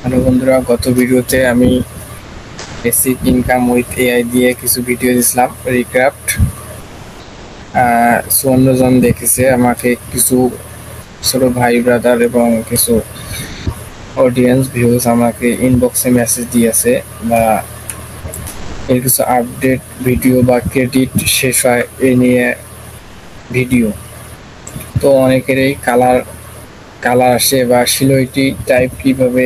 Hello বন্ধুরা, গত ভিডিওতে আমি বেসিক ইনকাম উইথ এআই দিয়ে কিছু ভিডিও দিয়েছিলাম রিক্রাফট। 54 জন দেখেছে। আমাকে কিছু ছোট ভাই ব্রাদার এবং কিছু অডিয়েন্স ভিউজ আমাকে ইনবক্সে মেসেজ দিয়েছে বা এর কিছু আপডেট ভিডিও বা ক্রেডিট শেষ হয় এ নিয়ে ভিডিও। তো অনেকেরই কালার কালার আসে বা সিলোইটি টাইপ কীভাবে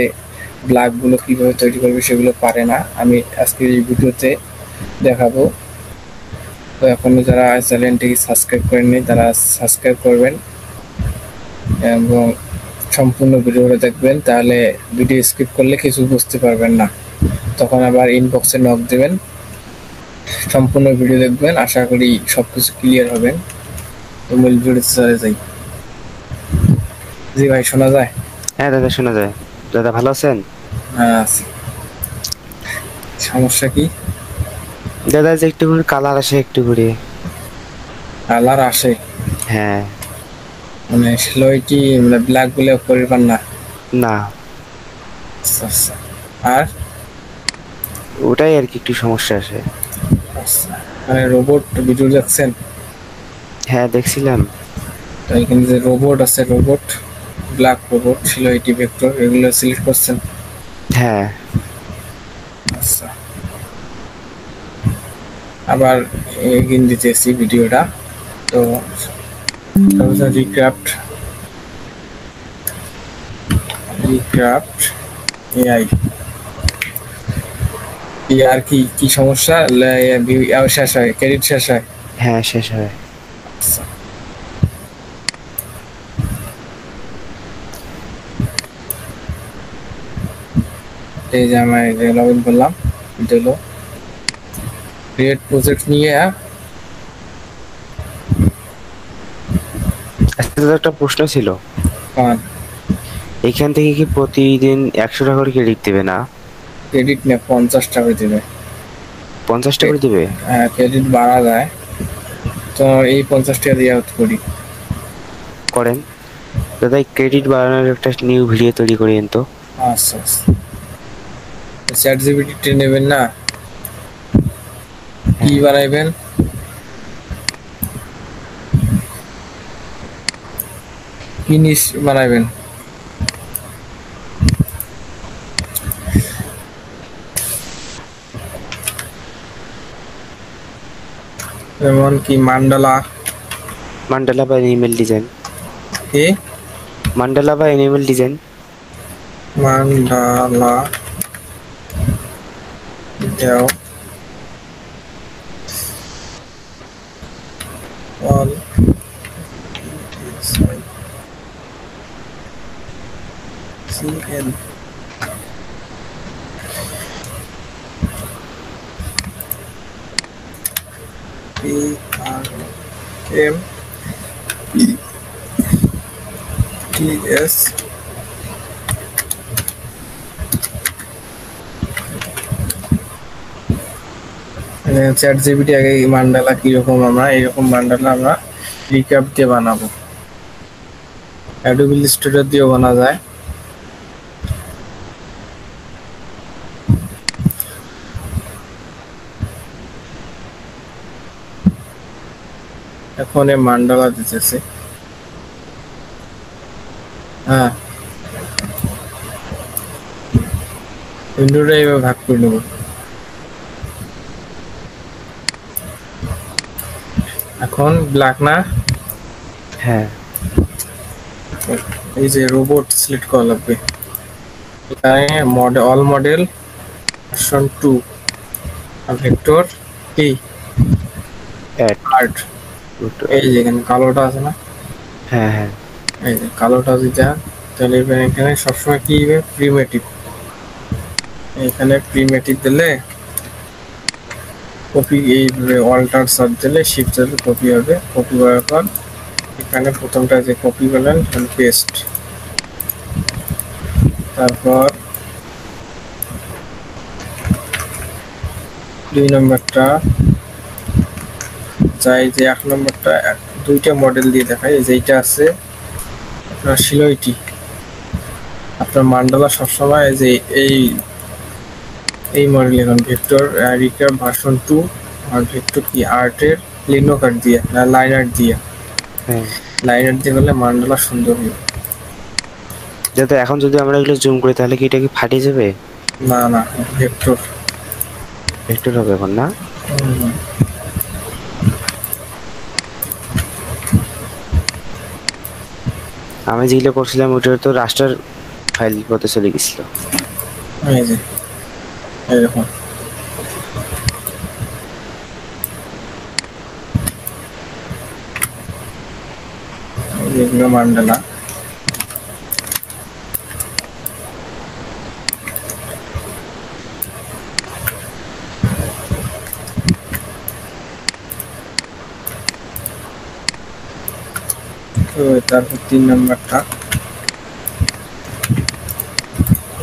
ব্ল্যাকগুলো কীভাবে তৈরি করবে সেগুলো পারে না। আমি আজকের এই ভিডিওতে দেখাবো। তো এখনও যারা চ্যানেলটিকে সাবস্ক্রাইব করেননি তারা সাবস্ক্রাইব করবেন এবং সম্পূর্ণ ভিডিওটা দেখবেন, তাহলে ভিডিও স্কিপ করলে কিছু বুঝতে পারবেন না। তখন আবার ইনবক্সে নক দেবেন, সম্পূর্ণ ভিডিও দেখবেন, আশা করি সব কিছু ক্লিয়ার হবেন। তো মূল ভিডিওতে চলে যাই। জি ভাই, শোনা যায়? হ্যাঁ দাদা, শোনা যায়। দাদা ভালো আছেন? হ্যাঁ আছি। সমস্যা কি? দাদা যে একটু করে কালার আসে, একটু করে। কালার আসে? হ্যাঁ। মানে সিলোইটি মানে ব্ল্যাক গুলো করিবার না? না, আচ্ছা আচ্ছা। আর ওটাই আর কি একটু সমস্যা আসে। আচ্ছা, মানে রোবট ভিডিও দেখছেন? হ্যাঁ দেখছিলাম। তো এখানে যে রোবট আছে, রোবট ব্ল্যাক রোবট সিলোইটি ভেক্টর এগুলো সিলেক্ট করছেন? হ্যাঁ। আচ্ছা, আবার এগিয়ে দিতেছি ভিডিওটা। তো রিক্রাফট রিক্রাফট এআই আর কি কি সমস্যা শেষ হয়, ক্রেডিট শেষ হয়? হ্যাঁ শেষ হয়। আচ্ছা, এই যে আমি লগ ইন করলাম, দিল ক্রিয়েট প্রজেক্ট নিয়ে। আচ্ছা দাদা, একটা প্রশ্ন ছিল। এখান থেকে কি প্রতিদিন 100 টাকা করে ক্রেডিট দেবে? না, ক্রেডিট না, 50 টাকা দেবে। 50 টাকা করে দেবে? হ্যাঁ, ক্রেডিট বাড়া যায় তো এই 50 টাকা দিয়ে করি। করেন দাদা, এই ক্রেডিট বাড়ানোর একটা নিউ ভিডিও তৈরি করেন তো। আচ্ছা আচ্ছা, চ্যাট জিপিটি নেবেন না? কি হ্যাঁ। বানাইবেন? কি নিস বানাইবেন? যেমন কি মান্ডালা মান্ডালা বা এনিমেল ডিজাইন। কি? মান্ডালা বা এনিমেল ডিজাইন। মান্ডালা দাও অল সিএন পি আর এম টি এস চ্যাট জিপিটি আগে মান্ডালা কিরকম, আমরা এইরকম মান্ডালা আমরা রিক্যাপ দিয়ে বানাবো। অ্যাডোবি ইলাস্ট্রেটর দিয়েও বানা যায়। এখন এই মান্ডালা দিতেছে। হ্যাঁ, উইন্ডোটা এবার ভাগ করে নেব। এখন ব্ল্যাক না? হ্যাঁ। এই যে রোবট সিলেক্ট করা লাগবে। এখানে মডেল, অল মডেল ভার্সন 2 আর ভেক্টর কি আর্ট। এই যে এখানে কালোটা আছে না? হ্যাঁ হ্যাঁ। এই যে কালোটা দিতে হয়, তাহলে এখানে সবসময় কি হবে, প্রিমেটিভ। এখানে প্রিমেটিভ দিলে কপি, এই অল্টার সার্চ দিলে শিফট দিলে কপি হবে। কপি করার পর এখানে প্রথমটা যে কপি করলেন পেস্ট, তারপর 2 নম্বরটা চাই, যে 1 নম্বরটা দুইটা মডেল দিয়ে দেখায়। যেইটা আছে আপনার সিলোইটি, আপনার মান্ডালা সবসময় যে এই এই মডেল এখন ভেক্টর রিকার ভার্সন 2 আর ভেক্টর কি আর্টের লিনো কার্ড দিয়ে না লাইন আর্ট দিয়ে, হ্যাঁ লাইন আর্ট দিয়ে করলে মান্ডালা সুন্দর হবে। যাতে এখন যদি আমরা এগুলো জুম করি তাহলে কি এটা কি ফাটে যাবে? না না, ভেক্টর ভেক্টর হবে এখন না? আমি যেগুলো করছিলাম ওটা তো রাস্টার ফাইল পথে চলে গেছিল। এই যে এরকম এগুলো মান্ডালা। তো তারপর 3 নাম্বারটা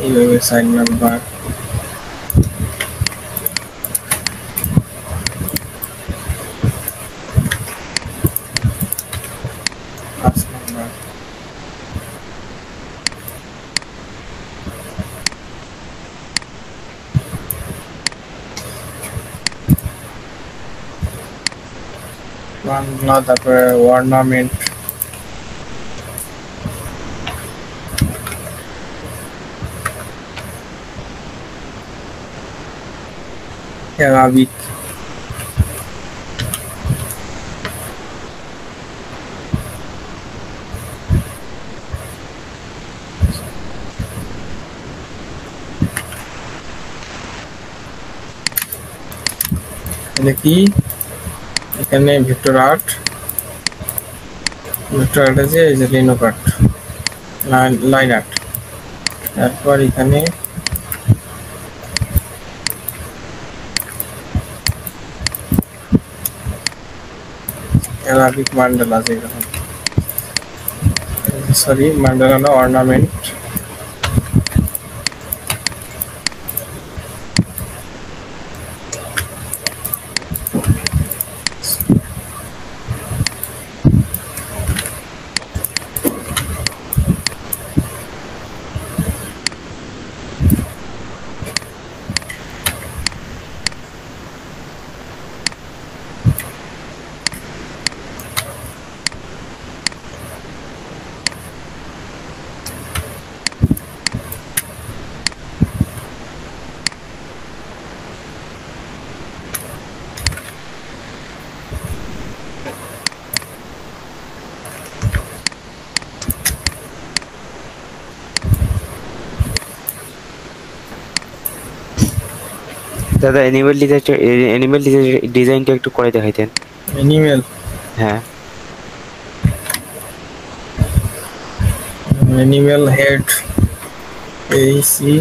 এইভাবে 4 নাম্বার, 5 নাম্বার, বাংলা, তারপরে অর্নামেন্ট, অ্যারাবিক, এটা কি এখানে ভেক্টর আর্ট, ভেক্টর আর্ট আছে, এই যে লিনো কার্ড লাইন আর্ট, তারপর এখানে অ্যারাবিক মান্ডালা, যেরকম সরি মান্ডালা না অর্নামেন্ট, দাদা অ্যানিমেল ডিজাইনটা একটু করে দেখাইতেন। অ্যানিমেল, হ্যাঁ অ্যানিমেল হেড, এই সি,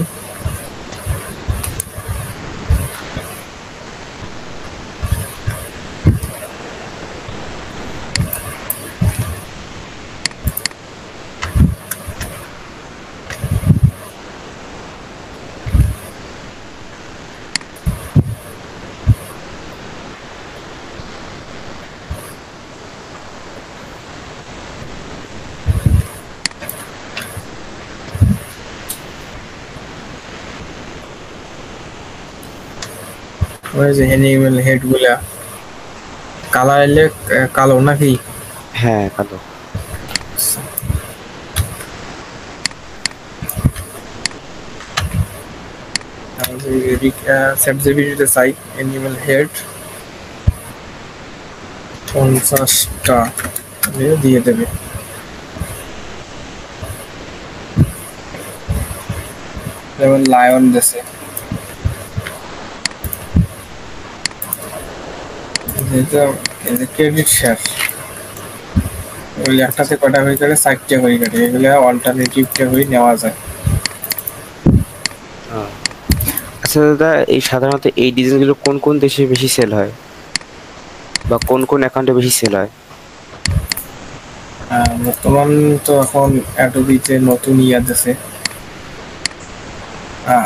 ওই যে অ্যানিমেল হেড গুলা কালার এলে কালো নাকি? হ্যাঁ কালো। সেট জিবিটিতে চাই অ্যানিমেল হেড 50টা দিয়ে দেবে। যেমন লায়ন দেশে ক্রেডিট শেয়ার, ওই একটাতে কটা হয়ে গেলে 60টা হয়ে গেলে, এগুলো অল্টারনেটিভটা হয়ে নেওয়া যায়। আচ্ছা দাদা, এই সাধারণত এই ডিজাইনগুলো কোন কোন দেশে বেশি সেল হয় বা কোন কোন অ্যাকাউন্টে বেশি সেল হয়? বর্তমান তো এখন অ্যাডোবিতে নতুন ইয়াদ আছে,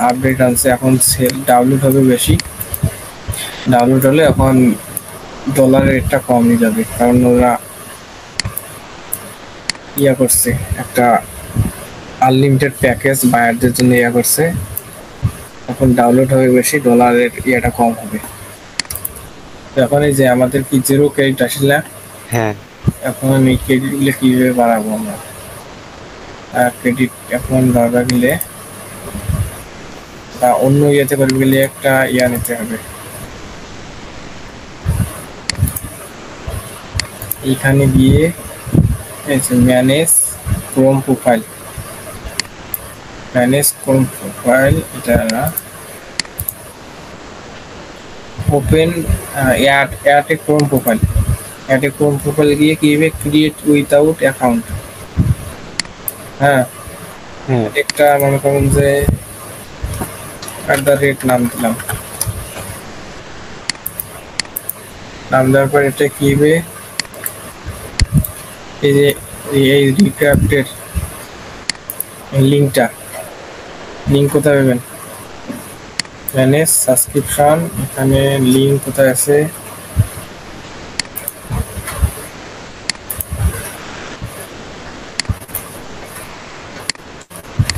আপডেট আনছে, এখন সেল ডাউনলোড হবে বেশি। ডাউনলোড হলে এখন ডলারের রেটটা কমই যাবে, কারণ ওরা ইয়া করছে একটা আনলিমিটেড প্যাকেজ বায়ারদের জন্য ইয়া করছে, এখন ডাউনলোড হবে বেশি, ডলারের ইয়েটা কম হবে। এখন এই যে আমাদের কি জিরো ক্রেডিট আসিল না, হ্যাঁ এখন আমি ক্রেডিটগুলো কীভাবে বাড়াবো আমরা? ক্রেডিট এখন দরকার গেলে বা অন্য ইয়েতে করবে গেলে একটা ইয়া নিতে হবে। এখানে গিয়ে manage Chrome profile, manage Chrome profile, এটা না, open add a Chrome profile, add a Chrome profile গিয়ে কীভাবে ক্রিয়েট উইথাউট অ্যাকাউন্ট। হ্যাঁ, হ্যাঁ একটা মনে করুন যে @ নাম দিলাম, নাম দেওয়ার পর এটা কীভাবে এই যে এই রিক্রাফটের লিঙ্কটা, লিঙ্ক কোথায় পাবেন? ম্যানেজ সাবস্ক্রিপশন, এখানে লিঙ্ক কোথায় আছে?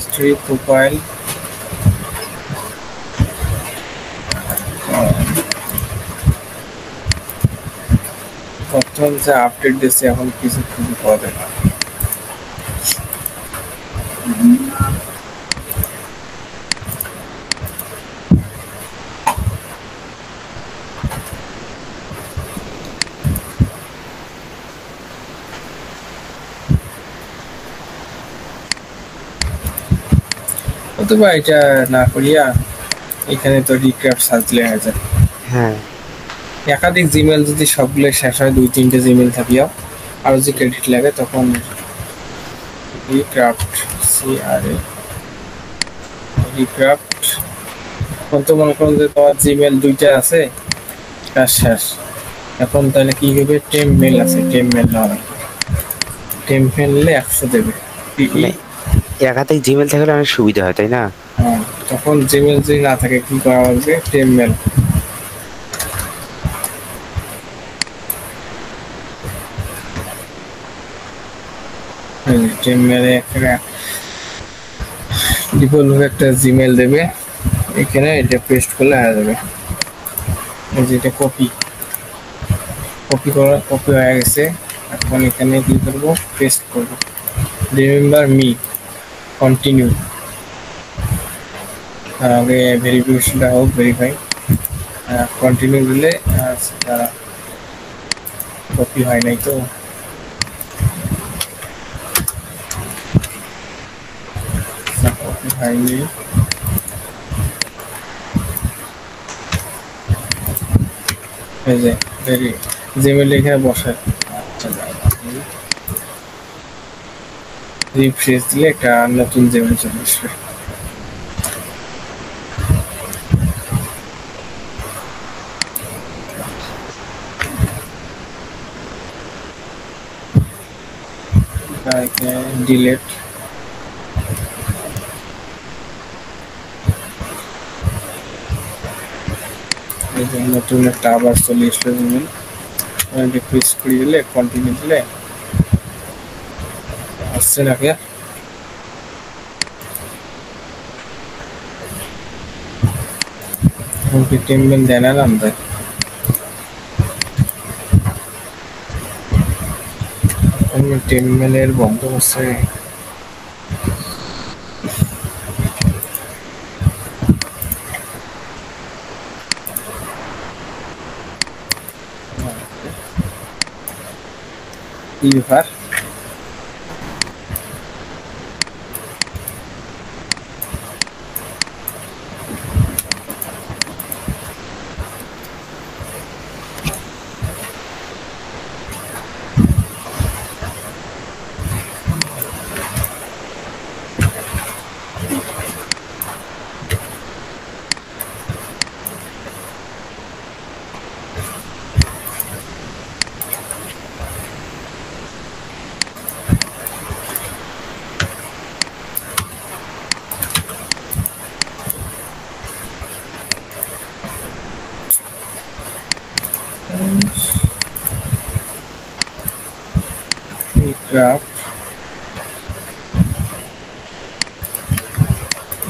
স্ট্রিপ প্রোফাইল, প্রথম যে আপডেট দিয়েছে এখন কিছু খুঁজে পাওয়া যায় না। অথবা এটা না করিয়া এখানে তো রিক্রাফট সার্চ লেখা যায়। হ্যাঁ একাধিক জিমেল যদি সবগুলো শেষ হয়, 2-3টে জিমেল থাকিও আর যদি ক্রেডিট লাগে তখন রিক্রাফট রিক্রাফট। এখন তো মনে করুন যে তোমার জিমেল 2টা আছে, কাজ শেষ, এখন তাহলে কি হবে? টেম মেল আছে, টেম মেল না, টেম মেলে 100 দেবে। মানে একাধিক জিমেল থাকলে অনেক সুবিধা হয়, তাই না? হ্যাঁ, তখন জিমেল যদি না থাকে কি করা হবে? টেম মেল, টেম মেলে একটা ডিফল্ট একটা জিমেল দেবে, এখানে এটা পেস্ট করলে হয়ে যাবে। এই যে এটা কপি হয়ে গেছে, এখন এখানে কি করব? পেস্ট করব। রিমেম্বার মি, কন্টিনিউ, আগে ভেরিফিকেশনটা হোক, ভেরিফাই, কন্টিনিউ দিলে সেটা কপি হয় নাই তো, কপি হয়নি। এই যে জিমেল এখানে বসে, রিফ্রেশ দিলে একটা নতুন জিমেল চলে আসবে। ডিলেট, নতুন একটা আবার চলে আসলো জিমেল, রিফ্রেশ করে দিলে, কন্টিনিউ দিলে আসছে না। কে টেম মেল দেয় না নাম দেয়, টেম মেলের বন্ধ করছে। কি ব্যাপার?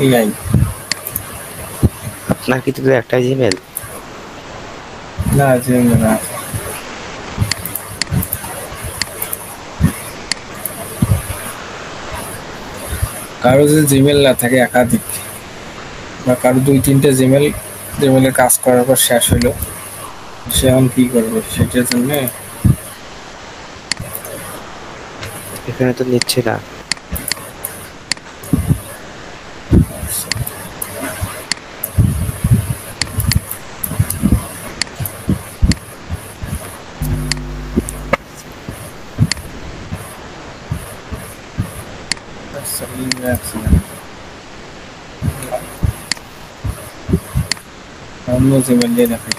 এআই। আপনার কি তো একটাই জিমেল? না, জিমেল না। কারো যদি জিমেল না থাকে একাধিক, বা কারো 2-3টে জিমেলের কাজ করার পর শেষ হইলো, সে এখন কি করবে সেটার জন্য এখানে তো নিচ্ছে না। অন্য জিমেল দিয়ে দেখে।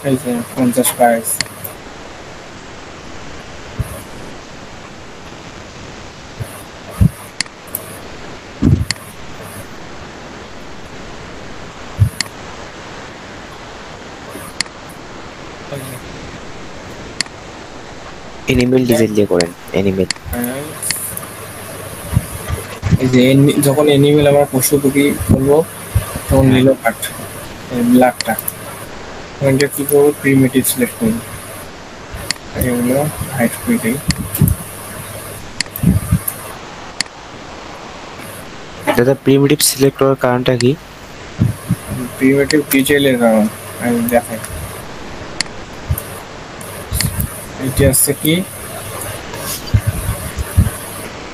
এই যে 50 পাইস। এনিমেল ডিজাইন দিয়ে করেন, এনিমেল। এই যে যখন এনিমেল আমরা পশু পাখি করবো তখন হ্যাঁ। নিল কাট ব্ল্যাকটা, এটা কি করবো, প্রিমিটিভ সিলেক্ট করবো, এগুলো হাইড করে দিই। দাদা প্রিমিটিভ সিলেক্ট করার কারণটা কি? প্রিমিটিভ ডিটেইলের কারণ আমি দেখাই। এটা হচ্ছে কি,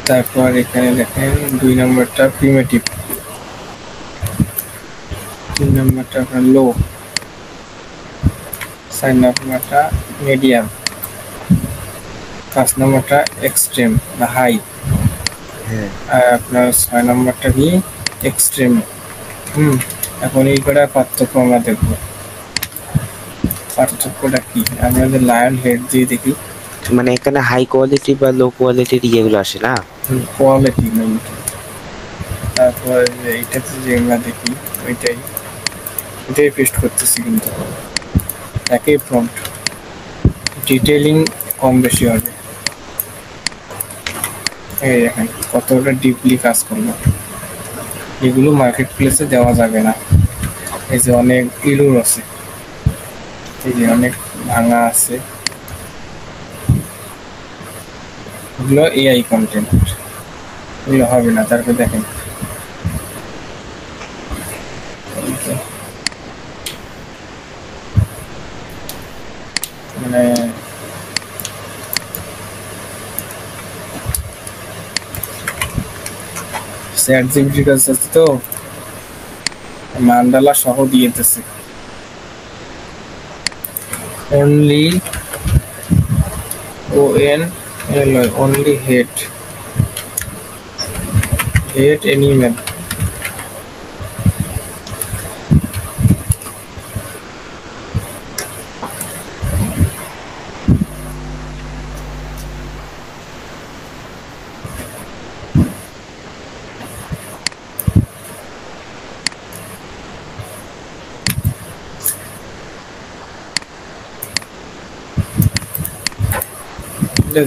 তারপর এখানে দেখেন 2 নম্বরটা প্রিমিটিভ, 3 নম্বরটা আপনার লো, 4 নম্বরটা মিডিয়াম, 5 নম্বরটা এক্সট্রিম বা হাই, হ্যাঁ। আর আপনার 6 নম্বরটা কি এক্সট্রিম। এখন এই কটা পার্থক্য আমরা দেখব। পার্থক্যটা কি, আমরা যে লায়ন হেড দিয়ে দেখি, মানে এখানে হাই কোয়ালিটি বা লো কোয়ালিটির ইয়েগুলো আসে না? কোয়ালিটি নেই। তারপর যে এইটাতে যে আমরা দেখি এটাই পেস্ট করতেছি, কিন্তু একই প্রম্পট, ডিটেইলিং কম বেশি হবে। এই দেখেন কতটা ডিপলি কাজ করলো। এগুলো মার্কেট প্লেসে দেওয়া যাবে না। এই যে অনেক ইলুর আছে, এই যে অনেক ভাঙা আছে, এগুলো এআই কন্টেন্ট, এগুলো হবে না। তারপর দেখেন মানে চ্যাট জিপিটির কাছে আছে তো মান্ডালা সহ দিয়ে দিতেছে, অনলি only hate animal।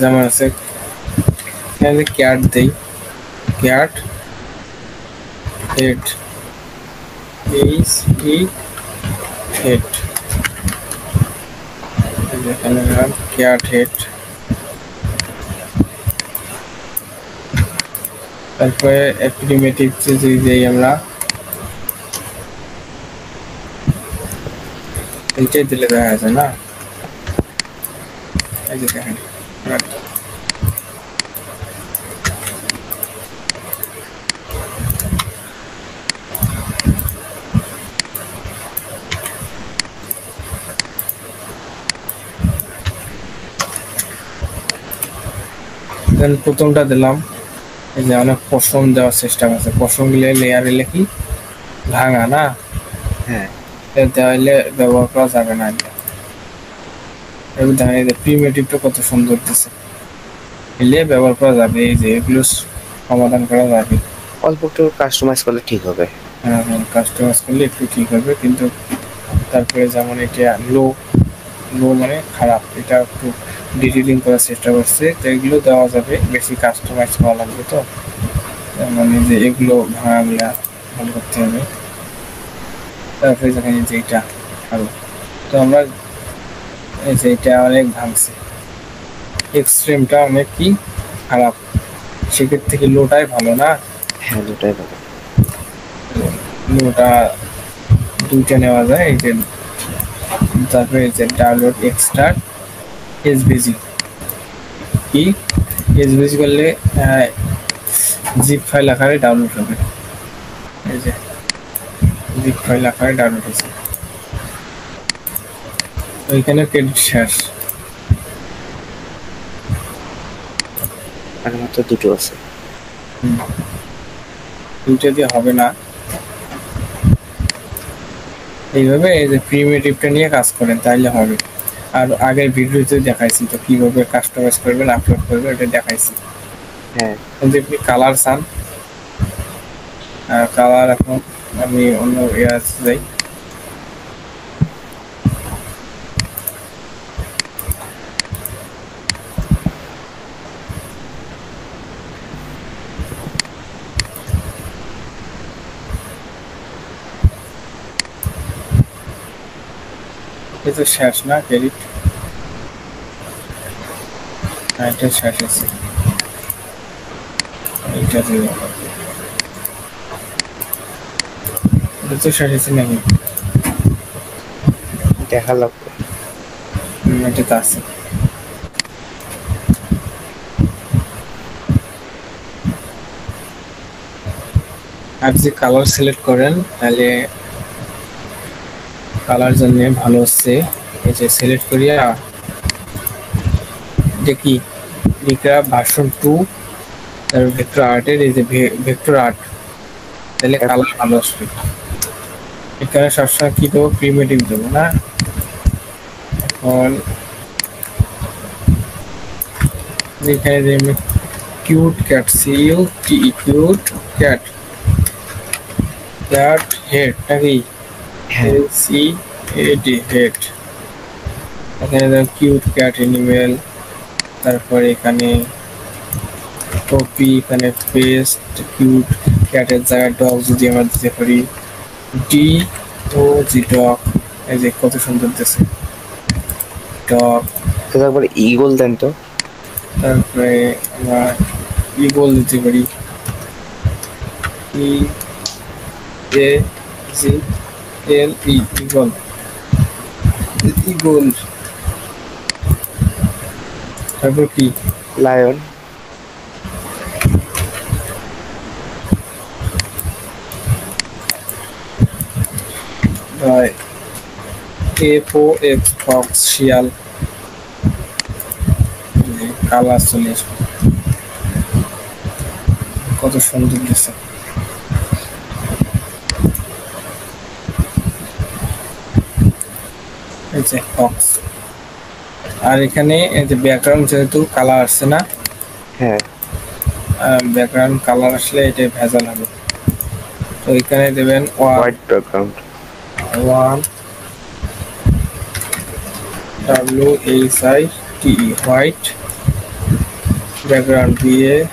যেমন আছে এখানে ক্যাট দেই, ক্যাট হেড, হেড, এখানে ক্যাট হেড। তারপরে প্রিমিটিভ যদি দেই আমরা, এইটাই দিলে দেখা যায় না। এই যে দেখেন প্রথমটা দিলাম, এই যে অনেক পশম দেওয়ার চেষ্টা করছে, পশম গুলো লেয়ারে লেখি ভাঙা না, হ্যাঁ। দেওয়ালে ব্যবহার করা যাবে না। দেখেন এই যে প্রিমিটিভটা কত সুন্দর দিচ্ছে, এলে ব্যবহার করা যাবে, এই যে এগুলো সমাধান করা যাবে। অল্প একটু কাস্টমাইজ করলে ঠিক হবে। হ্যাঁ, কাস্টমাইজ করলে একটু ঠিক হবে, কিন্তু তারপরে যেমন এটা লো, লো মানে খারাপ, এটা একটু ডিটেলিং করার চেষ্টা করছে। তো এগুলো দেওয়া যাবে, বেশি কাস্টমাইজ করা লাগবে। তো মানে যে এগুলো ভাঙাগুলা ভালো করতে হবে। তারপরে দেখেন যে এটা আরো, তো আমরা এই যে এটা অনেক ভাঙছে, এক্সট্রিমটা অনেক কি খারাপ, সেক্ষেত্রে থেকে লোটাই ভালো না? হ্যাঁ, দুটাই ভালো। লোটা দুইটা নেওয়া যায়। এই যে তারপরে এই যে ডাউনলোড এক্সট্রা এসবিজি, কি এসবিজি করলে জিপ ফাইল আকারে ডাউনলোড হবে। এই যে জিপ ফাইল আকারে ডাউনলোড হয়েছে। ওইখানে ক্রেডিট শেষ, আর মাত্র দুটো আছে। দুইটা দিয়ে হবে না। এইভাবে এই যে প্রিমিটিভটা নিয়ে কাজ করেন তাইলে হবে। আর আগের ভিডিওতে দেখাইছি তো কিভাবে কাস্টমাইজ করবেন, আপলোড করবেন, এটা দেখাইছি। হ্যাঁ, যদি আপনি কালার চান, কালার এখন আমি অন্য যাই। এ তো শেষ না ক্রেডিট, এটা শেষ আছে। এটা তো শেষ আছে নাকি? দেখা লাগবে। এটা তো আছে। আর যে কালার সিলেক্ট করেন তাহলে কালার জন্য ভালো হচ্ছে। এই যে সিলেক্ট করিয়া দেখি ভিক্টর ভার্সন 2, তারপর ভেক্টর আর্টের এই যে ভেক্টর আর্ট, তাহলে কালার ভালো আসবে। এখানে সবসময় কি দেবো, প্রিমিটিভ দেবো না। এখন এখানে যে cute cat, CUTE cute cat, cat head নাকি CAD হেড, এখানে কিউট ক্যাট অ্যানিমেল, তারপরে এখানে কপি, এখানে পেস্ট, কিউট ক্যাটের জায়গায় ডগ যদি আমরা দিতে পারি, DOG ডগ, এই যে কত সুন্দর দিচ্ছে ডগ। একবার ইগল দেন তো। তারপরে আমরা ইগল দিতে পারি, EAGLE ইগল, ইগল। তারপর কি লায়ন, FOX ফক্স, শিয়াল। কালার চলে আসবে, কত সুন্দর দিচ্ছে। এই যে ফক্স। আর এখানে এই যে ব্যাকগ্রাউন্ড যেহেতু কালার আসছে না, হ্যাঁ, ব্যাকগ্রাউন্ড কালার আসলে এটা ভেজাল হবে। তো এখানে দেবেন white background, 1 WHITE white background, BACKGROUND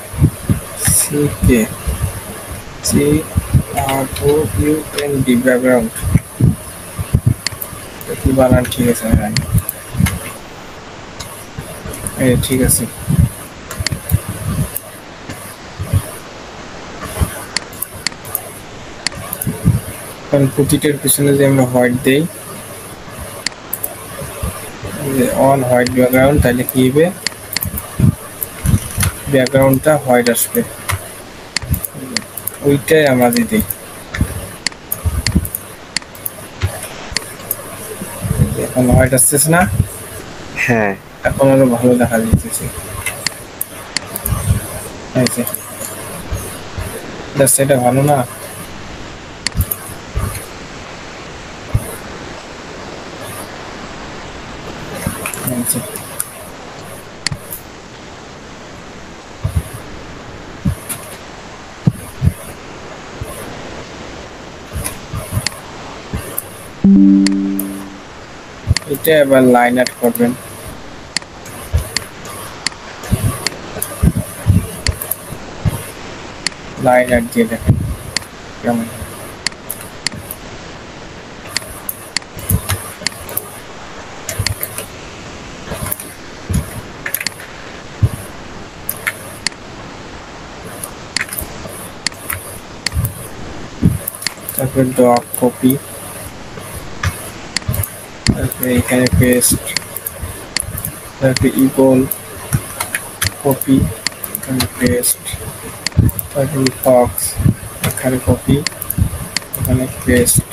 background. কি বানান ঠিক আছে? হ্যাঁ ঠিক আছে। কারণ প্রতিটার পিছনে যে আমরা হোয়াইট দেই, অন হোয়াইট ব্যাকগ্রাউন্ড, তাহলে কি হবে, ব্যাকগ্রাউন্ডটা হোয়াইট আসবে। ওইটাই আমরা দিই। এখন হোয়াইট আসতেছে না? হ্যাঁ, এখন আরো ভালো দেখা যাচ্ছে। এটা ভালো না? কেটে এবার লাইন অ্যাড করবেন। লাইন অ্যাড দিয়ে দেখেন কেমন। তারপর ডক কপি, তারপরে এখানে পেস্ট, তারপরে ইগল কপি, এখানে পেস্ট, তারপরে ফক্স, এখানে কপি, এখানে পেস্ট।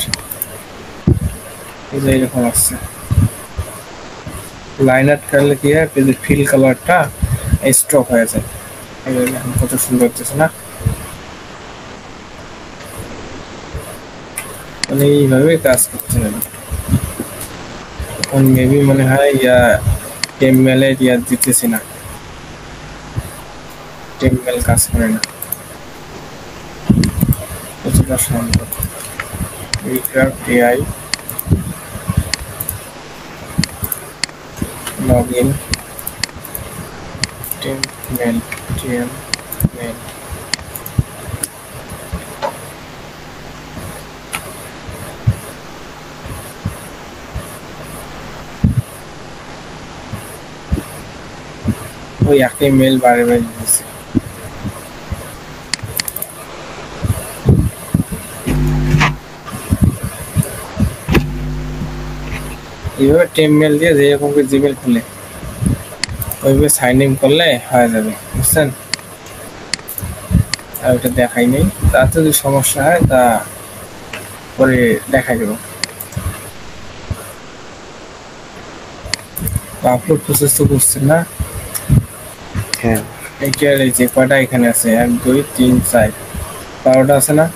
এইরকম আসছে। লাইন আউট করলে কি হয়, যে ফিল কালারটা স্ট্রক হয়ে যায়। এখন কত সুন্দর হচ্ছে না, মানে এইভাবে কাজ করতে হবে। এখন মেবি মনে হয় টেমমেলে দিতেছি না, টেমমেল কাজ করে না কতটা সম্ভব। রিক্রাফট এআই লগইন টেমমেল ওই একই মেল বারে বারে দিতেছে। এইভাবে টেমমেল দিয়ে যেরকম করে জিমেল খুলে ওইভাবে সাইন ইন করলে হয়ে যাবে, বুঝছেন? আর ওটা দেখাই নেই, তাতে যদি সমস্যা হয় তা পরে দেখাই দেবো। আপলোড প্রসেস তো করছেন না? হ্যাঁ, এইটার এই যে কয়টা এখানে আছে, 1 2 3 4 12টা আছে না?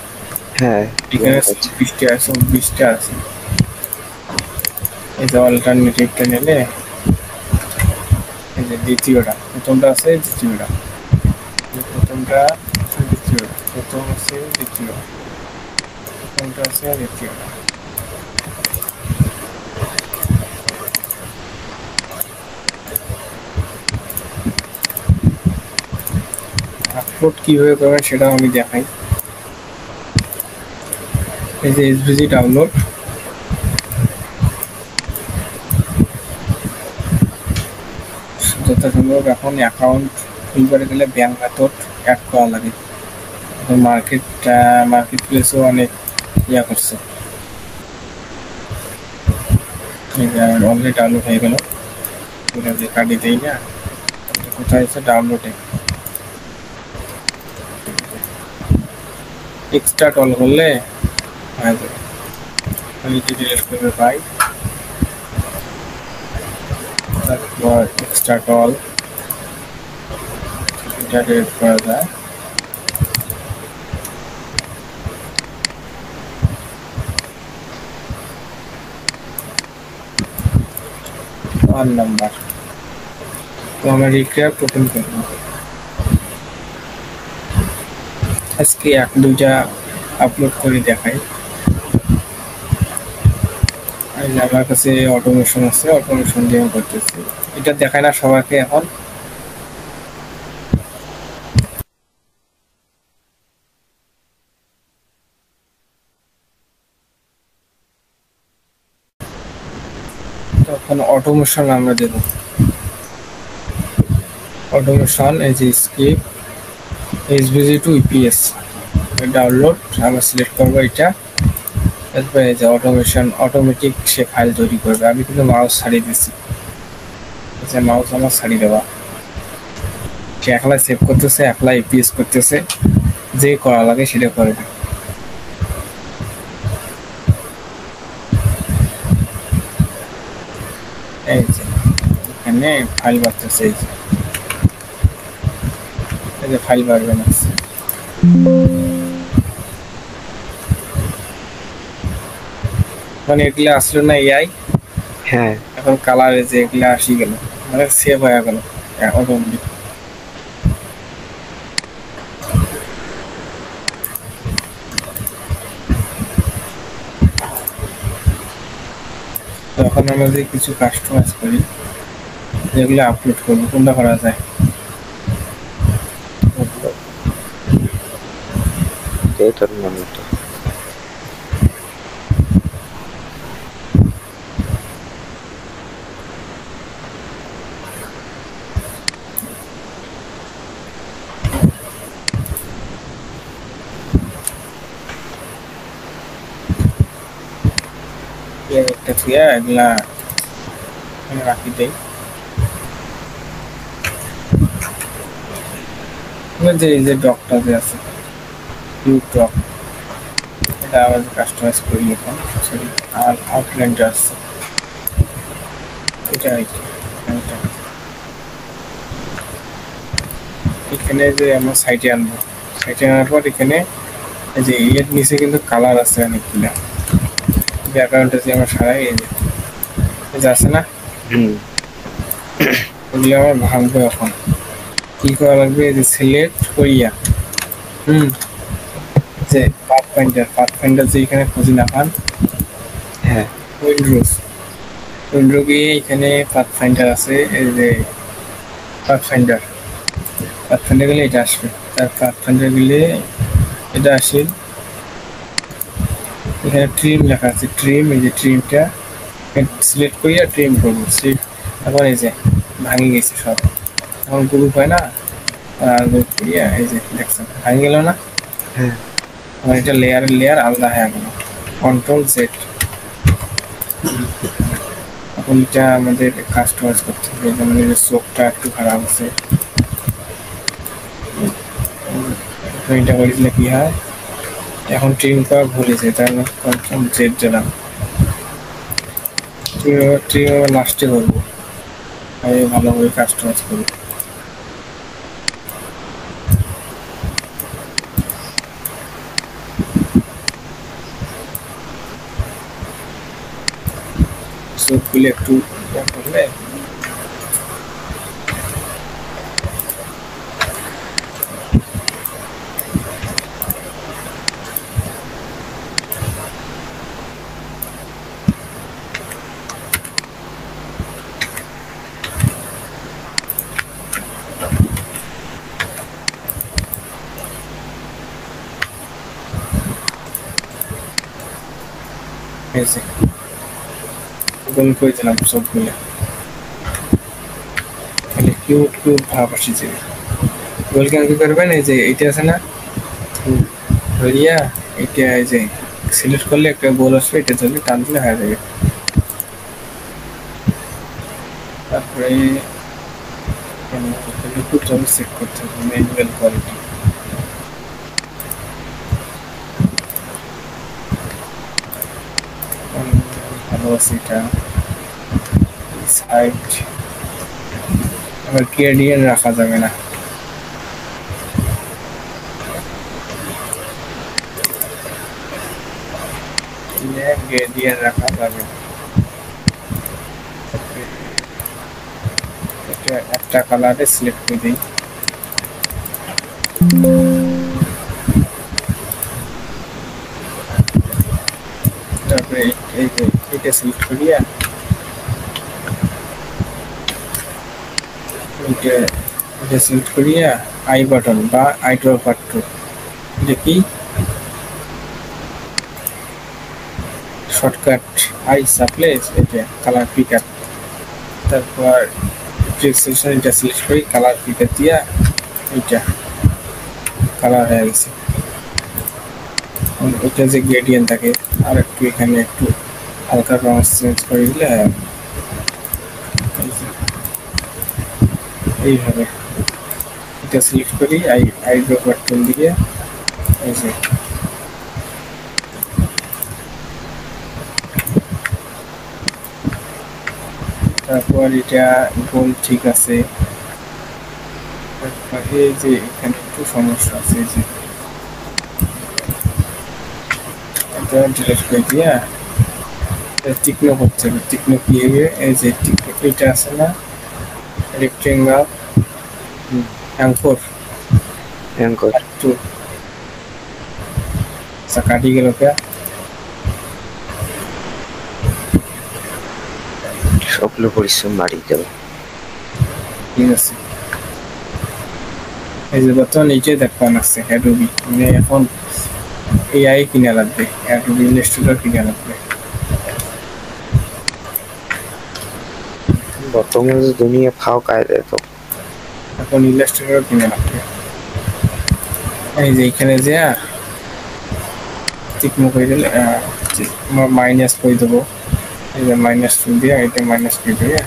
হ্যাঁ, এখানে 20টা আছে, 20টা আছে। এই যে অল্টারনেটিভটা নিলে এই যে দ্বিতীয়টা, প্রথমটা আছে, দ্বিতীয়টা, প্রথমটা আছে, দ্বিতীয়টা, প্রথম আছে, দ্বিতীয়, প্রথমটা আছে, দ্বিতীয়টা। আপলোড কিভাবে করবেন সেটাও আমি দেখাই। এই যে এসভিজি ডাউনলোড, যত সম্ভব এখন অ্যাকাউন্ট খুলতে গেলে ব্যাংক মেথড অ্যাড করা লাগে। মার্কেট প্লেসও অনেক করছে। অলরেডি ডাউনলোড হয়ে গেল, কাটি দেই না, কোথায় আছে ডাউনলোডে। এক্সট্রা কল করলে হয়ে যাবে। আমি ডিলিট করবে পাই, তারপর এক্সট্রা কল এটা ডিলিট করা যায়। ওয়ান নাম্বার তো আমরা রিক্রাফট ওপেন করব। আজকে 1-2টা আপলোড করে দেখাই। আমার কাছে অটোমেশন আছে, অটোমেশন দিয়ে করতেছি। এটা দেখায় না সবাইকে এখন। তখন অটোমেশন আমরা দেব। অটোমেশন এই যে script SVG to EPS download, আমরা সিলেক্ট করবো এটা। তারপরে এই যে অটোমেশন, অটোমেটিক সে ফাইল তৈরি করবে। আমি কিন্তু মাউস ছাড়িয়ে দিচ্ছি, মাউস আমার ছাড়িয়ে দেওয়া। সে একলা সেভ করতেছে, একলা ইপিএস করতেছে, যে করা লাগে সেটা করে। এই যে এখানে ফাইল বাড়তেছে, এই যে ফাইল বাড়বে না। মানে এগুলা আসলো না এআই, হ্যাঁ, এখন কালারে যে এগুলা আসি গেল, মানে সেভ হয়ে গেল অটোমেটিক। এখন আমাদের কিছু কাস্টমাইজ করি, যেগুলো আপলোড করবো। কোনটা করা যায়? তোর মন মতো। একটা থুয়া এগুলা রাখি দেই। যে এই যে ডকটা যে আছে, কিউব ডক, এটা আবার কাস্টমাইজ করি এখন। সরি, আর আউটলাইনটা আছে, এটা এখানে যে আমরা সাইটে আনবো। সাইটে আনার পর এখানে এই যে এর নিচে কিন্তু কালার আছে অনেকগুলা। ব্যাকগ্রাউন্ডটা যে আমরা সারাই এই যে আছে না, ওগুলো আমার ভাঙবো। এখন কি করা লাগবে? এই যে সিলেক্ট করিয়া যে পাথফাইন্ডার যে এখানে খুঁজি না পান, হ্যাঁ, উইন্ডো গিয়ে এখানে পাথফাইন্ডার আছে, এই যে পাথফাইন্ডার গেলে এটা আসবে। তার পাথফাইন্ডার গেলে এটা আসে, এখানে ট্রিম লেখা আছে, ট্রিম। এই যে ট্রিমটা সিলেক্ট করিয়া ট্রিম করবো। তারপর এই যে ভাঙে গেছে সব, এখন গ্রুপ হয় না, গ্রুপ করিয়া এই যে দেখছেন ভাঙে গেল না। হ্যাঁ, আমার এটা লেয়ার আলাদা হয়ে গেল। Control Z. এখন এটা আমাদের কাস্টমাইজ করতে হবে। যেমন এই যে চোখটা একটু খারাপ আছে, এটা করে দিলে কি হয়? এখন ট্রিম করা ভুলেছে, তাই না? কন্ট্রোল জেড দিলাম। ট্রিম আবার লাস্টে করবো, আমি ভালোভাবে কাস্টমাইজ করবো। চোখগুলো একটু করলে গোল করে দিলাম সবগুলো। তাহলে কিউট ভাব আসছে। গোল কেন কি করবেন? এই যে এইটা আছে না, ধরিয়া এটা এই যে সিলেক্ট করলে একটা গোল আসবে, এটা ধরলে টান দিলে হয়ে যাবে। তারপরে একটু জমি চেক করতে হবে, ম্যানুয়াল কোয়ালিটি। ভালো আছে এটা। সাইড আবার গ্রেডিয়েন্ট রাখা যাবে না, গ্রেডিয়েন্ট রাখা যাবে। এটা একটা কালারে সিলেক্ট করে দিই। তারপরে এই যে এটা সিলেক্ট করিয়া এটা সিলেক্ট করিয়া আই বাটন বা আই ড্র পার্ট দেখি শর্টকাট আই সাপ্লেস, এটা কালার পিকার। তারপর সেকশন এটা সিলেক্ট করি, কালার পিকার দিয়া এটা কালার হয়ে গেছে। এটা যে গ্রেডিয়েন্ট থাকে আর একটু এখানে একটু হালকা রং চেঞ্জ করে দিলে এইভাবে এটা সিলেক্ট করি, আই ড্র বাটন দিয়ে এই যে তারপর এটা গোল ঠিক আছে। এই যে এখানে একটু সমস্যা আছে, যে এটা ডিলিট করে দিয়া তীক্ষ্ণ করতে হবে। তীক্ষ্ণ কি হবে? এই যে তীক্ষ্ণ এটা আছে না, রেক্টেঙ্গল অ্যাঙ্কর একটু কাটি গেল কে সবগুলো পরিশ্রম বাড়িয়ে দেবো। ঠিক আছে, এই যে বর্তমানে এইটাই দেখবান আছে অ্যাডোবি, মানে এখন এআই কিনা লাগবে, অ্যাডোবি ইলাস্ট্রেটর কিনা লাগবে। বর্তমানে যে দুনিয়া ফাও কায়দে তো এখন ইলাস্ট্রেটর কিনা লাগবে। এই যে এখানে যে টিকমো করে দিলে মাইনাস করে দেবো, এই যে মাইনাস টু দিয়ে এটা মাইনাস করে দিয়ে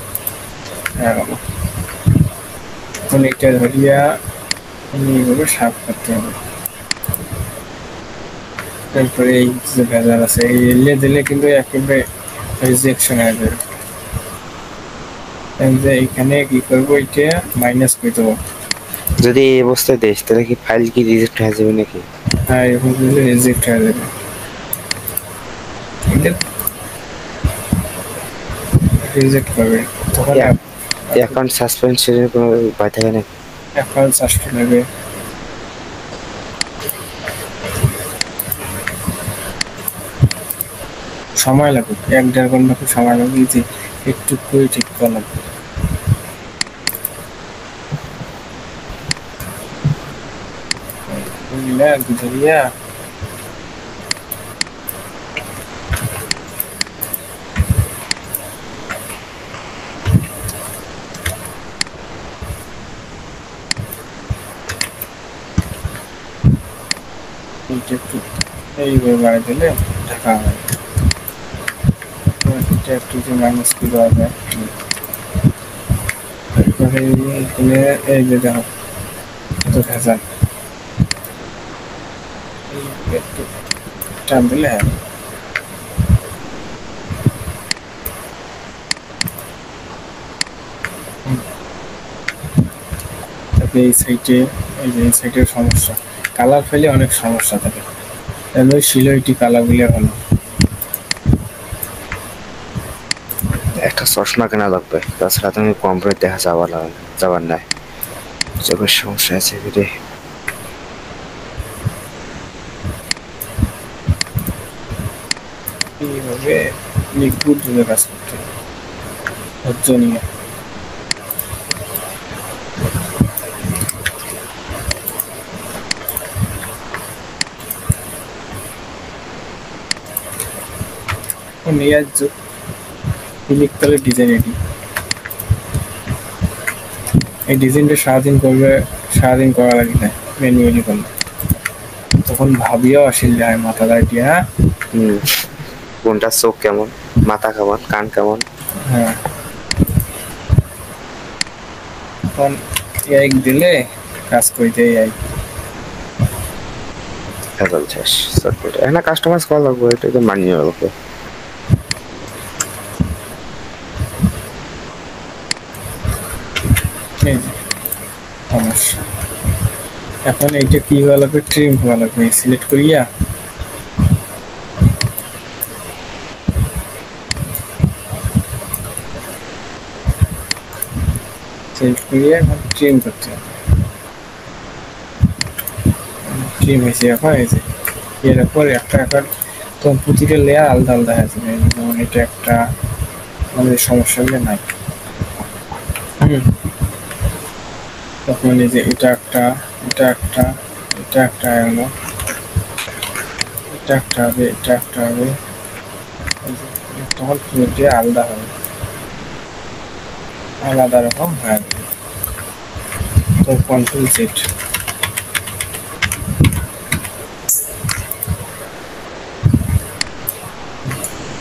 এখন এটা ধরিয়া এইভাবে সাফ করতে হবে। তারপরে এই যে ভেজাল আছে এই এলিয়ে দিলে কিন্তু একেবারে রিজেকশন হয়ে যাবে। যে এখানে কি করবো, এটা মাইনাস করে দেবো। যদি এই অবস্থায় দেশ তাহলে কি ফাইল কি রিজেক্ট হয়ে যাবে নাকি? হ্যাঁ, এরকম করলে রিজেক্ট হয়ে যাবে। রিজেক্ট করবে তখন অ্যাকাউন্ট সাসপেনশনের কোনো উপায় থাকে না? অ্যাকাউন্ট সাসপেন্ড হবে। সময় লাগবে, 1-1.5 ঘন্টা খুব সময় লাগবে, যে একটু করে ঠিক করা লাগবে। ধরিয়া একটু এইভাবে বাড়াই দিলে ঢাকা হয়। এটা একটু যে মাইনাস কি দেওয়া যায়, তারপরে এখানে এই যে দেখো কত ভেজাল, একটু টান দিলে হ্যাঁ। তারপরে এই সাইডে, এই যে এই সাইডের সমস্যা, কালার ফেলে অনেক সমস্যা থাকে, ওই সিলোইটি কালারগুলো ভালো। একটা চশমা কেনা লাগবে, তাছাড়া তুমি কম্পিউটার দেখা যাবার নাই, চোখের সমস্যা আছে রে। এইভাবে নিখুঁত ভাবে কাজ করতে হবে, ধৈর্য নিয়ে। নেয়ার যুগ, লিখতে হবে ডিজাইন এটি, এই ডিজাইনটা সারাদিন করবে, সারাদিন করা লাগে না ম্যানুয়ালি করলে, তখন ভাবিও আসিল যায় মাথা দাঁড়িয়ে। হ্যাঁ, কোনটা চোখ কেমন, মাথা কেমন, কান কেমন। হ্যাঁ, তখন এআই দিলে কাজ করতে এআই ভেজাল শেষ। এখানে কাস্টমাইজ করা লাগবে, এটা তো মানিয়ে লাগবে। সমস্যা। এখন এইটা কি হওয়া লাগবে, ট্রিম হওয়া লাগবে, সিলেক্ট করিয়া এখন ট্রিম করতে হবে। ট্রিম হয়েছে এখন, এই যে এরপর একটা একটা তখন প্রতিটা লেয়ার আলাদা আলাদা হয়ে যাবে, যেমন এটা একটা, আমাদের সমস্যাগুলো নাই। তখন এই যে এটা একটা, এটা একটা, এটা একটা হলো, এটা একটা হবে, এটা একটা হবে, তখন পুরোটি আলাদা হবে, আলাদা রকম হয়ে যাবে। তো কন্ট্রোল সেট,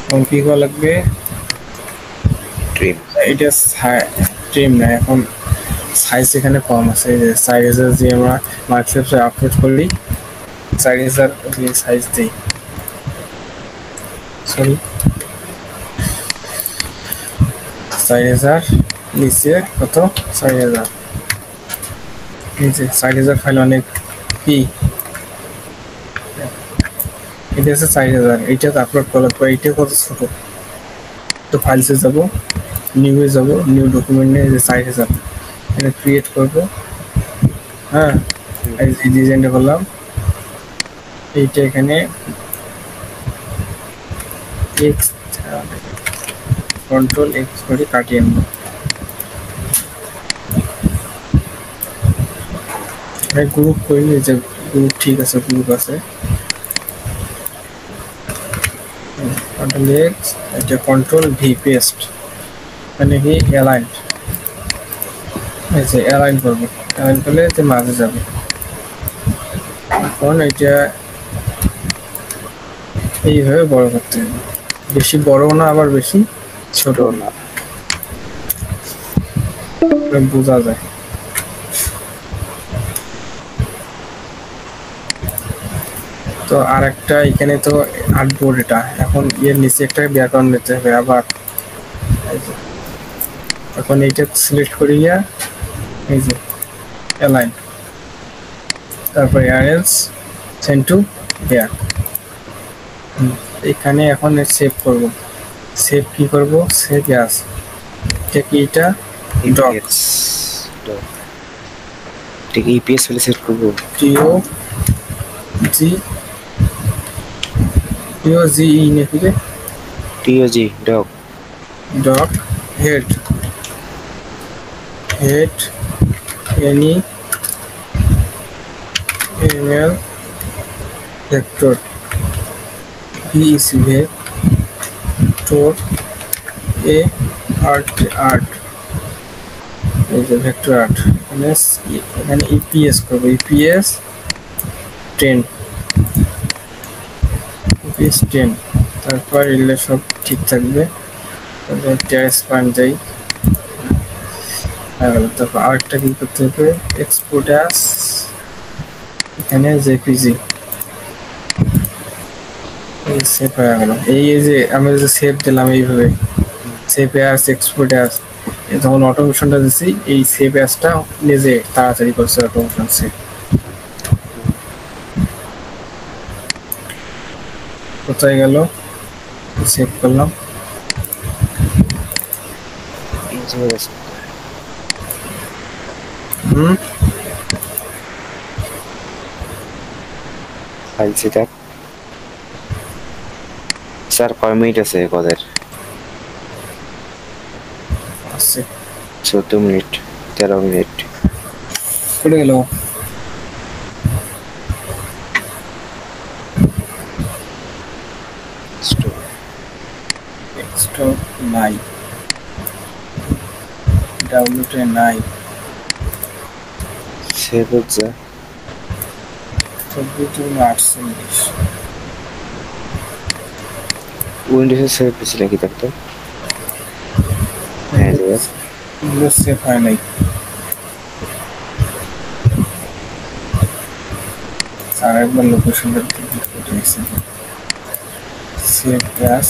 এখন কি করা লাগবে, ট্রিম। এটা ট্রিম না, এখন সাইজ এখানে কম আছে, যে সাইজের যে আমরা মাইক্রোসফটে আপলোড করি, সাইজের যে সাইজ দিই, সরি সাইজের নিচে কত 6000, নিচে 6000 ফাইল অনেক কি, এটা হচ্ছে 6000, এইটা আপলোড করার পর এইটা কত ছোট, তো ফাইলসে যাব, নিউয়ে যাব, নিউ ডকুমেন্ট নিয়ে যে 6000 এটা ক্রিয়েট করব। হ্যাঁ, এই ডিজাইনটা করলাম, এইটা এখানে কন্ট্রোল এক্স করে কাটিয়ে নেব। গ্রুপ করি, এই যে গ্রুপ ঠিক আছে, গ্রুপ আছে, কন্ট্রোল এক্স, এটা কন্ট্রোল ভি পেস্ট, মানে কি অ্যালাইন, এই যে অ্যালাইন করবো, অ্যালাইন করলে যে মাঝে যাবে। এখন এটা এইভাবে বড় করতে হবে, বেশি বড় না আবার বেশি ছোট না, বোঝা যায়। তো আর একটা এখানে তো আর্টবোর্ড, এটা এখন এর নিচে একটা ব্যাকগ্রাউন্ড নিতে হবে আবার। এখন এইটা সিলেক্ট করিয়া এই যে অ্যালাইন, তারপর অ্যারেঞ্জ সেন্ড টু ব্যাক। এখানে এখন সেভ করব, সেভ কি করব, সেভ অ্যাজ, এটা কি, এটা ডক, ঠিক ইপিএস ফেলে সেট করব, টিও জি, টিও জি ই নাকি রে, টিওজি ডক, ডক হেড, হেড এনি এমএল ভেক্টর, ভি ইজ ভেক্টর, এ আর্ট, আর্ট, এই যে ভেক্টর আর্ট, এখানে ইপিএস করবো, ইপিএস 10, ইপিএস 10, তারপর এগুলো সব ঠিক থাকবে। ট্যাস পান যাই, তারপর আরেকটা কি করতে হবে, এক্সপোর্ট অ্যাস, এখানে জেপিজি, সেভ হয়ে গেল। এই যে আমি যে সেভ দিলাম এইভাবে, সেভ অ্যাস, এক্সপোর্ট অ্যাস, যখন অটোমেশনটা দিচ্ছি এই সেভ অ্যাসটা নিজে তাড়াতাড়ি করছে অটোমেশন সেভ। কোথায় গেল, সেভ করলাম, ফাইল সেটআপ। স্যার কয় মিনিট আছে কদের? আছে 14 মিনিট, 13 মিনিট। পড়ে গেল, স্টপ নাই, ডাউনলোডে নাই, সেভ হচ্ছে 24:48। উইন্ডোজে সেভ হচ্ছে নাকি দেখতো? হ্যাঁ উইন্ডোজ সেভ হয় নাই, আর একবার লোকেশনটা ডিলিট করে দিয়েছি, সেভ অ্যাস,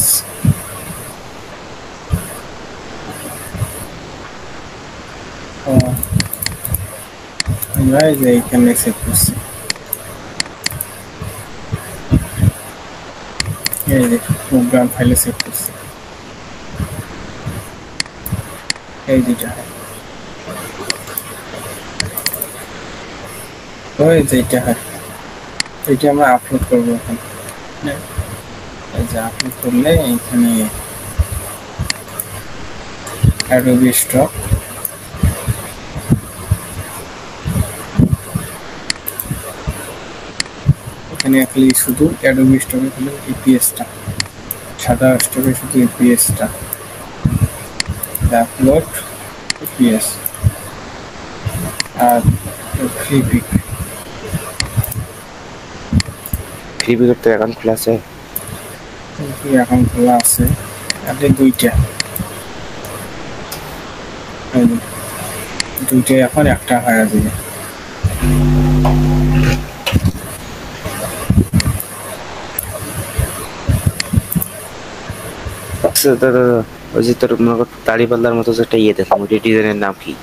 আমরা এই যে এখানে সেভ করছি, এই যে প্রোগ্রাম ফাইলে সেভ করছি, এই দুইটা, তো এই যে এটা হয়, এটা আমরা আপলোড করবো এখন। এই যে আপলোড করলে এখানে অ্যাডোবি স্টক, এখানে খালি শুধু অ্যাডোবি স্টকে খালি ইপিএসটা, সাদা স্টকে শুধু ইপিএসটা, আপলোড ইপিএস আর ফ্রিপিক, ফ্রিপিকের তো অ্যাকাউন্ট খোলা আছে, এখন খোলা আছে, আর দুইটা, দুইটা এখন একটা হয়ে যাবে। ওই যে তোর দাড়ি পাল্লার মতো একটা ইয়ে দেখলাম, ওই ডিজাইনের নাম কি?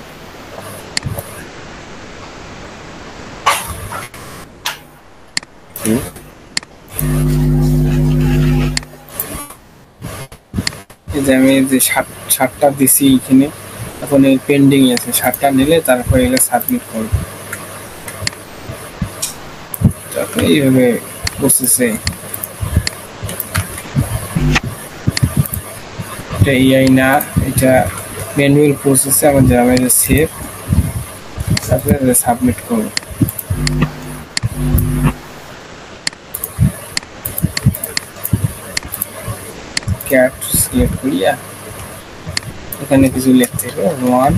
এই যে আমি যে শার্টটা দিছি এখানে, এখন এই পেন্ডিং আছে, শার্টটা নিলে তারপর এগুলো সাবমিট করব, তারপর এইভাবে প্রসেসে এটা এআই না, এটা ম্যানুয়াল প্রসেসে আমাদের সেভ, তারপরে সাবমিট করব। ক্যাট সিলেক্ট করিয়া এখানে কিছু লিখতে হবে, 1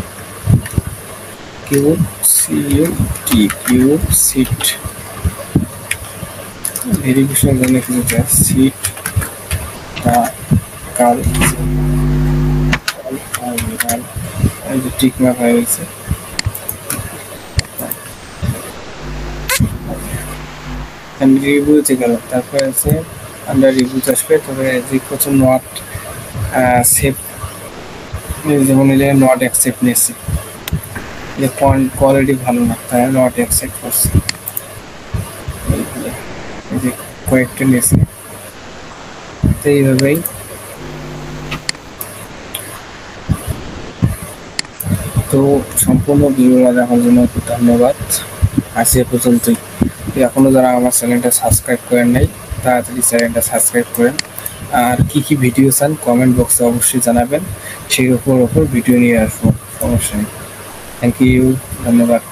কিউব সিইউটি কিউব সিট, ভেরিফিকেশন জন্য কিছু সিট কাল এই যে টিক মার্ক হয়ে গেছে। রিভিউতে গেল, তারপরে আছে আন্ডার রিভিউতে আসবে, তবে যে প্রথম নট সেভ, যেমন এই জায়গায় নট অ্যাকসেপ্ট নিয়েছে, যে কোয়ালিটি ভালো না তাই নট অ্যাকসেপ্ট করছে, এই যে কয়েকটা নিয়েছে। তো এইভাবেই তো সম্পূর্ণ ভিডিওটা দেখার জন্য ধন্যবাদ। আজ এ পর্যন্তই। এখনও যারা আমার চ্যানেলটা সাবস্ক্রাইব করেন নাই তাড়াতাড়ি চ্যানেলটা সাবস্ক্রাইব করেন। আর কি কি ভিডিও চান কমেন্ট বক্সে অবশ্যই জানাবেন, সেই ওপর ভিডিও নিয়ে আসবো, সমস্যা নেই। থ্যাংক ইউ, ধন্যবাদ।